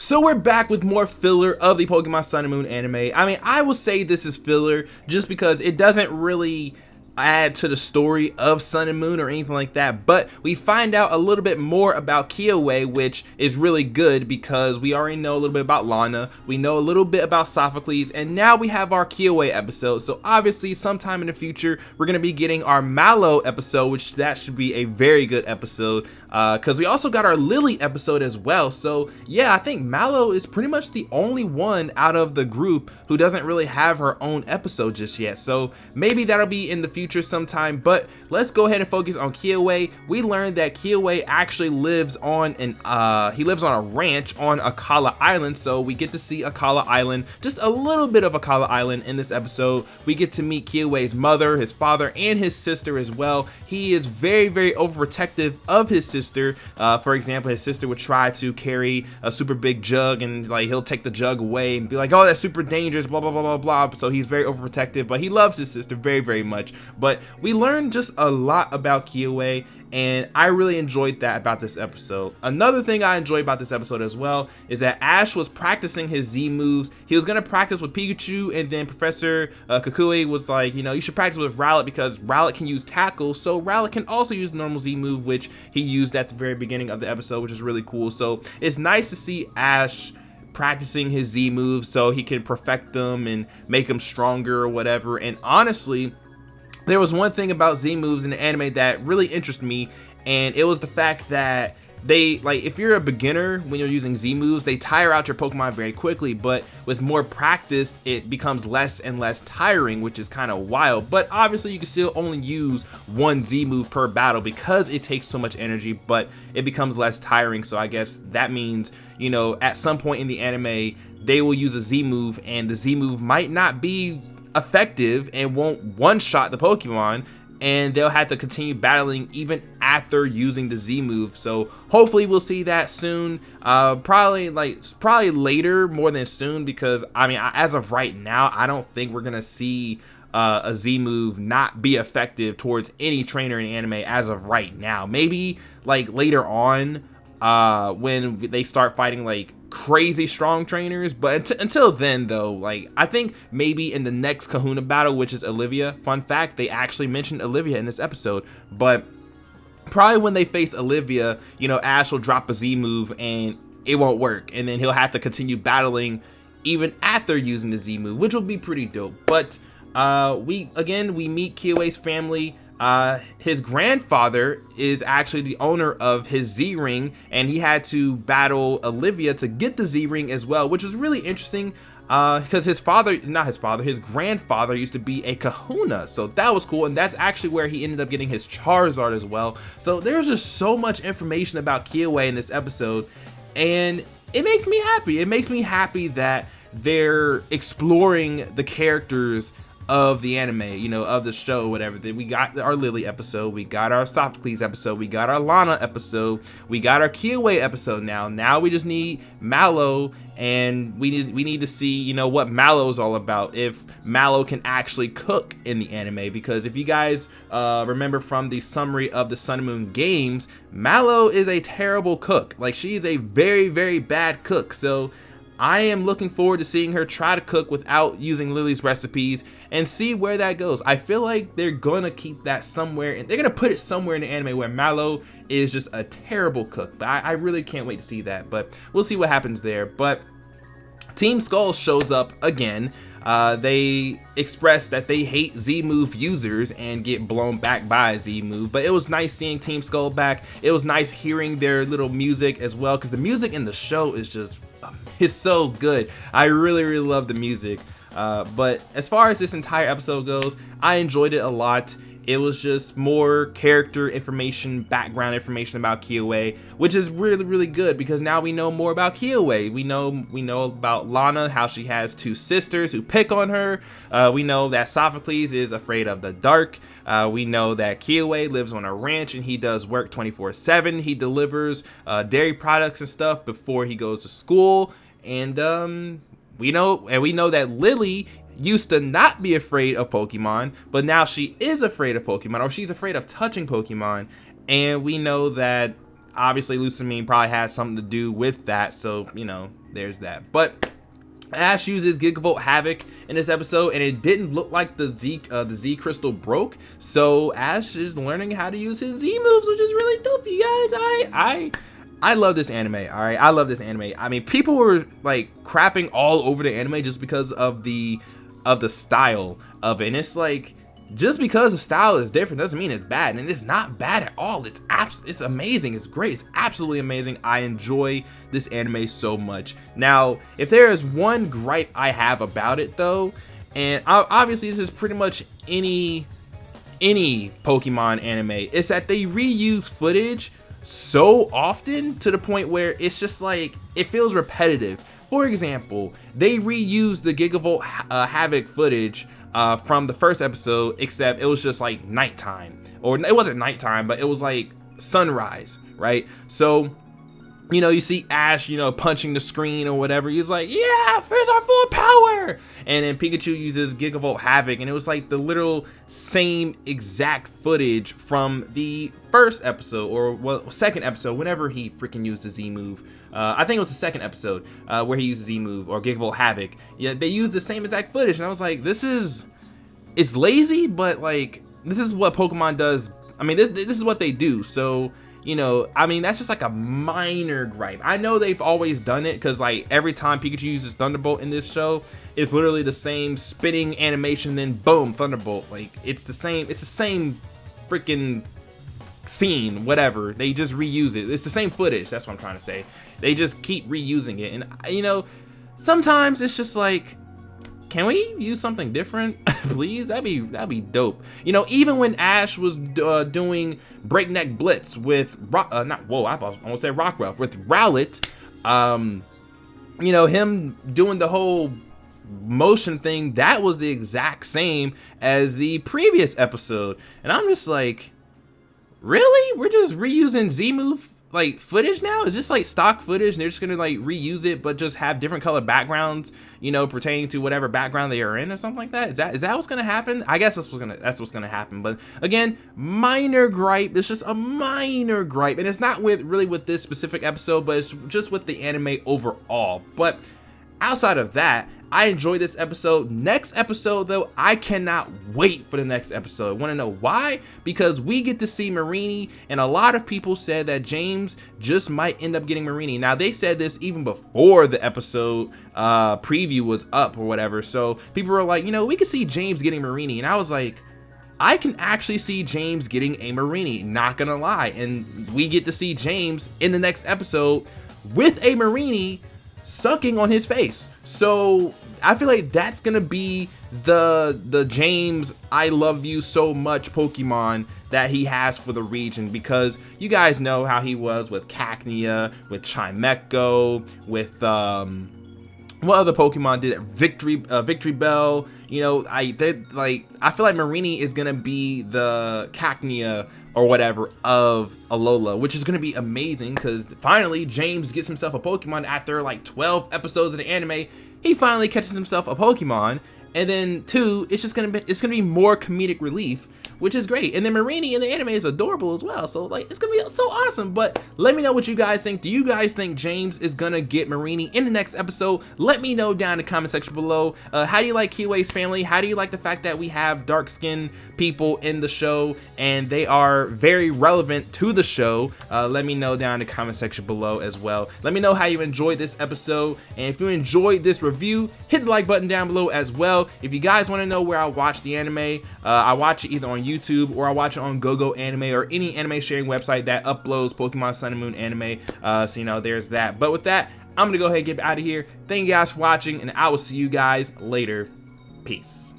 So we're back with more filler of the Pokemon Sun and Moon anime. I mean, I will say this is filler just because it doesn't really add to the story of Sun and Moon or anything like that, but we find out a little bit more about KIAWE, which is really good because we already know a little bit about Lana, we know a little bit about Sophocles, and now we have our KIAWE episode. So obviously sometime in the future we're going to be getting our Mallow episode, which that should be a very good episode, because we also got our Lily episode as well. So yeah, I think Mallow is pretty much the only one out of the group who doesn't really have her own episode just yet, so maybe that'll be in the future sometime. But let's go ahead and focus on KIAWE. We learned that KIAWE actually lives on a ranch on Akala Island, so we get to see Akala Island, just a little bit of Akala Island in this episode. We get to meet KIAWE's mother, his father, and his sister as well. He is very overprotective of his sister. For example, his sister would try to carry a super big jug, and like he'll take the jug away and be like, oh, that's super dangerous, blah blah blah. So he's very overprotective, but he loves his sister very much. But we learned just a lot about KIAWE, and I really enjoyed that about this episode. Another thing I enjoyed about this episode as well is that Ash was practicing his Z moves. He was going to practice with Pikachu, and then Professor Kukui was like, you know, you should practice with Rowlet because Rowlet can use Tackle, so Rowlet can also use normal Z move, which he used at the very beginning of the episode, which is really cool. So it's nice to see Ash practicing his Z moves so he can perfect them and make them stronger or whatever. And honestly, there was one thing about Z moves in the anime that really interested me, and it was the fact that they, like, if you're a beginner when you're using Z moves, they tire out your Pokemon very quickly, but with more practice it becomes less and less tiring, which is kind of wild. But obviously you can still only use one Z move per battle because it takes so much energy, but it becomes less tiring. So I guess that means, you know, at some point in the anime they will use a Z move, and the Z move might not be effective and won't one-shot the Pokemon, and they'll have to continue battling even after using the Z move. So hopefully we'll see that soon, probably later more than soon, because I mean, as of right now I don't think we're gonna see a Z move not be effective towards any trainer in anime as of right now. Maybe like later on when they start fighting like crazy strong trainers, but until then though, like I think maybe in the next Kahuna battle, which is Olivia. Fun fact, they actually mentioned Olivia in this episode, but probably when they face Olivia, you know, Ash will drop a Z move and it won't work, and then he'll have to continue battling even after using the Z move, which will be pretty dope. But we meet KIAWE's family. His grandfather is actually the owner of his Z-Ring, and he had to battle Olivia to get the Z-Ring as well, which was really interesting because his grandfather used to be a Kahuna, so that was cool, and that's actually where he ended up getting his Charizard as well. So there's just so much information about KIAWE in this episode, and it makes me happy. It makes me happy that they're exploring the characters of the anime, you know, of the show, whatever. Then we got our Lily episode, we got our Sophocles episode, we got our Lana episode, we got our KIAWE episode. Now we just need Mallow, and we need to see, you know, what Mallow's all about, if Mallow can actually cook in the anime. Because if you guys remember from the summary of the Sun and Moon games, Mallow is a terrible cook. Like, she is a very bad cook. So I am looking forward to seeing her try to cook without using Lily's recipes and see where that goes. I feel like they're gonna keep that somewhere, and they're gonna put it somewhere in the anime where Mallow is just a terrible cook. But I really can't wait to see that, but we'll see what happens there. But Team Skull shows up again. They express that they hate Z-move users and get blown back by a Z-move, but it was nice seeing Team Skull back. It was nice hearing their little music as well, because the music in the show is just, it's so good. I really love the music. But as far as this entire episode goes, I enjoyed it a lot. It was just more character information, background information about KIAWE, which is really good, because now we know more about KIAWE. We know about Lana, how she has two sisters who pick on her. We know that Sophocles is afraid of the dark. We know that KIAWE lives on a ranch and he does work 24/7. He delivers dairy products and stuff before he goes to school. And we know that Lily used to not be afraid of Pokemon, but now she is afraid of Pokemon, or she's afraid of touching Pokemon. And we know that obviously Lusamine probably has something to do with that, so you know, there's that. But Ash uses Gigavolt Havoc in this episode, and it didn't look like the Z crystal broke, so Ash is learning how to use his Z moves, which is really dope, you guys. I love this anime. All right, I love this anime. I mean, people were like crapping all over the anime just because of the style of it, and it's like, just because the style is different doesn't mean it's bad, and it's not bad at all. It's amazing. It's great. It's absolutely amazing. I enjoy this anime so much. Now, if there is one gripe I have about it though, and obviously this is pretty much any Pokemon anime, it's that they reuse footage so often to the point where it's just like, it feels repetitive. For example, they reused the Gigavolt Havoc footage from the first episode, except it was just like nighttime, or it wasn't nighttime, but it was like sunrise, right? So, you know, you see Ash, you know, punching the screen or whatever. He's like, yeah, here's our full power. And then Pikachu uses Gigavolt Havoc, and it was like the literal same exact footage from the first episode, or well, second episode, whenever he freaking used the Z move. I think it was the second episode where he used Z move or Gigavolt Havoc. Yeah, they used the same exact footage, and I was like, it's lazy, but like, this is what Pokemon does. I mean, this is what they do. So, you know, I mean, that's just like a minor gripe. I know they've always done it, because like every time Pikachu uses Thunderbolt in this show, it's literally the same spinning animation, then boom, Thunderbolt. Like, it's the same freaking scene, whatever. They just reuse it. It's the same footage. That's what I'm trying to say. They just keep reusing it, and you know, sometimes it's just like, can we use something different, please? That'd be dope. You know, even when Ash was doing Breakneck Blitz with I almost said Rockruff, with Rowlet, you know, him doing the whole motion thing, that was the exact same as the previous episode, and I'm just like, really? We're just reusing Z move like footage now? Is this like stock footage and they're just gonna like reuse it, but just have different color backgrounds, you know, pertaining to whatever background they are in or something like that? Is that what's gonna happen? I guess that's what's gonna happen. But again, minor gripe. It's just a minor gripe, and it's not really with this specific episode, but it's just with the anime overall. But outside of that, I enjoyed this episode. Next episode though, I cannot wait for the next episode. Want to know why? Because we get to see Marini, and a lot of people said that James just might end up getting Marini. Now, they said this even before the episode preview was up or whatever, so people were like, you know, we could see James getting Marini, and I was like, I can actually see James getting a Marini, not gonna lie. And we get to see James in the next episode with a Marini sucking on his face. So I feel like that's gonna be the James I love you so much Pokemon that he has for the region, because you guys know how he was with Cacnea, with Chimecho, with what other Pokemon did it? Victory Bell. You know, I feel like Marini is gonna be the Cacnea or whatever of Alola, which is gonna be amazing, because finally James gets himself a Pokemon after like 12 episodes of the anime. He finally catches himself a Pokemon, and then two, it's gonna be more comedic relief, which is great. And then Marini in the anime is adorable as well, so like, it's gonna be so awesome. But let me know what you guys think. Do you guys think James is gonna get Marini in the next episode? Let me know down in the comment section below. How do you like KIAWE'S family? How do you like the fact that we have dark skinned people in the show and they are very relevant to the show? Let me know down in the comment section below as well. Let me know how you enjoyed this episode, and if you enjoyed this review, hit the like button down below as well. If you guys want to know where I watch the anime, I watch it either on YouTube, or I watch it on GoGo Anime, or any anime sharing website that uploads Pokemon Sun and Moon anime. So you know, there's that. But with that, I'm gonna go ahead and get out of here. Thank you guys for watching, and I will see you guys later. Peace.